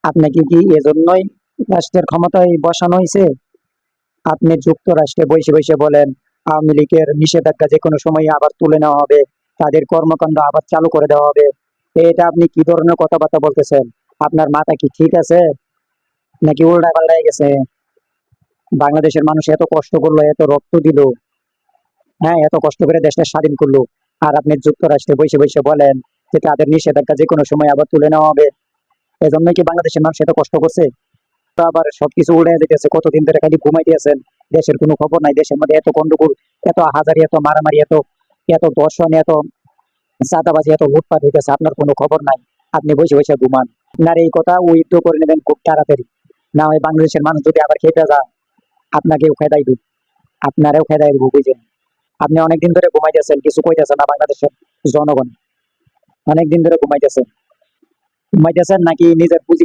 আপনাকে কি এজন্যই রাষ্ট্রের ক্ষমতায় বসানো হয়েছে? আপনি যুক্তরাষ্ট্রে বসে বসে বলেন আওয়ামী লীগের নিষেধাজ্ঞা যে কোনো সময় আবার তুলে নেওয়া হবে, তাদের কর্মকাণ্ড আবার চালু করে দেওয়া হবে। এটা আপনি কি ধরনের কথাবার্তা বলতেছেন? আপনার মাথা কি ঠিক আছে নাকি উল্টা পাল্টায় গেছে? বাংলাদেশের মানুষ এত কষ্ট করলো, এত রক্ত দিল, হ্যাঁ, এত কষ্ট করে দেশটা স্বাধীন করলো, আর আপনি যুক্তরাষ্ট্রে বসে বসে বলেন যে তাদের নিষেধাজ্ঞা যে কোনো সময় আবার তুলে নেওয়া হবে। এজন্যই কি বাংলাদেশের মানুষ এত কষ্ট করছে? তো আবার সবকিছু উড়ে যেতেছে, কতদিন ধরে খালি ঘুমাই দিয়েছেন, দেশের কোনো খবর নাই, দেশের মধ্যে এত গন্ডগোল, এত হাজারি, এত মারামারি, এত এত দর্শন, এত চাঁদাবাজি, এত লুটপাট হইতেছে, আপনার কোনো খবর নাই। আপনি বসে বসে ঘুমান। আপনার এই কথা উইথড্র করে নেবেন খুব তাড়াতাড়ি, না হয় বাংলাদেশের মানুষ যদি আবার খেপে যায়, আপনাকেও খেদাই দিন, আপনারাও খেদাই দিব, বুঝেন? আপনি অনেকদিন ধরে ঘুমাইতেছেন, কিছু কইতেছেন না বাংলাদেশের জনগণ, অনেকদিন ধরে ঘুমাইতেছেন। ঘুমাইতেছেন নাকি নিজের পুঁজি